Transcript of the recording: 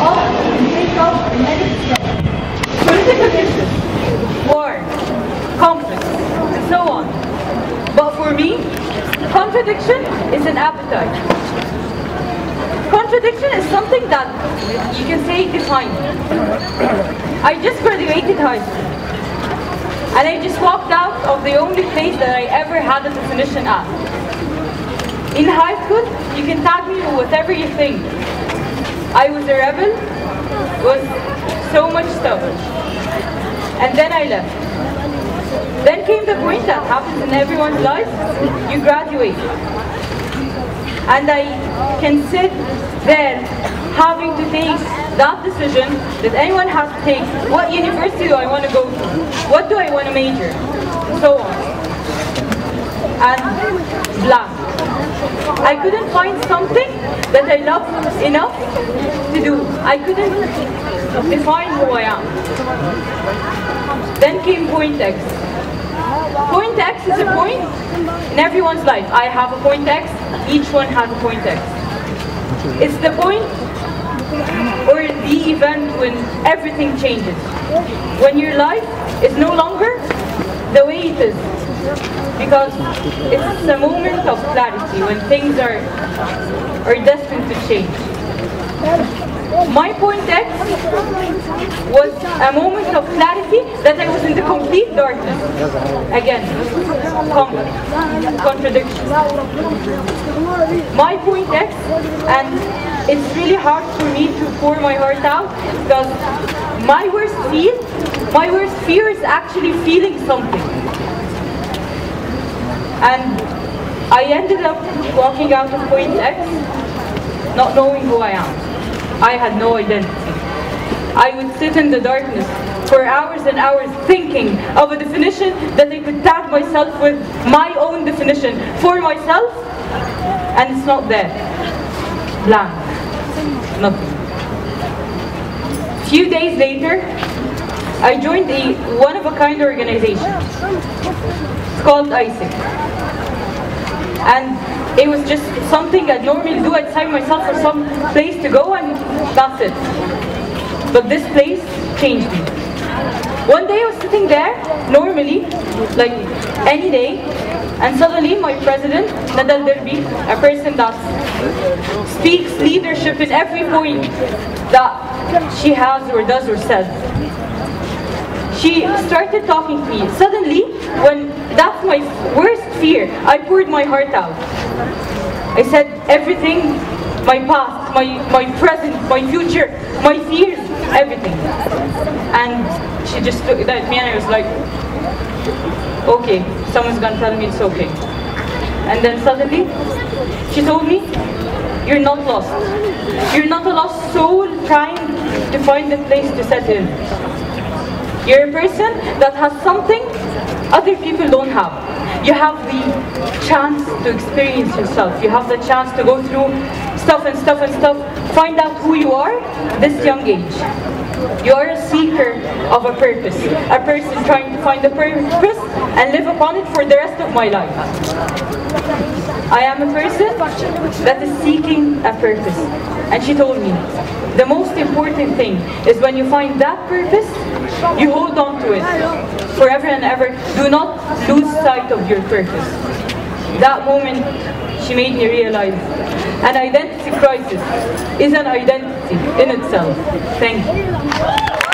up and take up and edit steps. Political issues, war, conflict, and so on. But for me, contradiction is an appetite. Contradiction is something that you can say defines me. I just graduated high school. And I just walked out of the only place that I ever had a definition at. In high school, you can tag me with whatever you think. I was a rebel, was so much stuff. And then I left. Then came the point that happens in everyone's life, you graduate. And I can sit there having to take that decision that anyone has to take. What university do I want to go to? What do I want to major? And so on. And blank. I couldn't find something that I love enough to do. I couldn't define who I am. Then came point X. Point X is a point in everyone's life. I have a point X, each one has a point X. It's the point or the event when everything changes. When your life is no longer the way it is. Because it's a moment of clarity when things are destined to change. My point X was a moment of clarity that I was in the complete darkness. Again, contradiction. My point X, and it's really hard for me to pour my heart out because my worst fear is actually feeling something. And I ended up walking out of point X not knowing who I am. I had no identity. I would sit in the darkness for hours and hours thinking of a definition that I could tag myself with my own definition for myself, and it's not there. Blank. Nothing. A few days later, I joined a one-of-a-kind organization. It's called ISIC. And it was just something I'd normally do. I'd sign myself for some place to go and that's it. But this place changed me. One day I was sitting there, normally, like any day, and suddenly my president, Nadal Derby, a person that speaks leadership in every point that she has or does or says, she started talking to me. Suddenly, when that's my worst fear, I poured my heart out. I said everything, my past, my present, my future, my fears, everything. And she just looked at me and I was like, okay, someone's gonna tell me it's okay. And then suddenly, she told me, you're not lost. You're not a lost soul trying to find a place to settle in. You're a person that has something other people don't have. You have the chance to experience yourself. You have the chance to go through stuff and stuff and stuff. Find out who you are this young age. You are a seeker of a purpose. A person trying to find a purpose and live upon it for the rest of my life. I am a person that is seeking a purpose. And she told me, the most important thing is when you find that purpose, you hold on to it forever and ever. Do not lose sight of your purpose. That moment, she made me realize an identity crisis is an identity in itself. Thank you.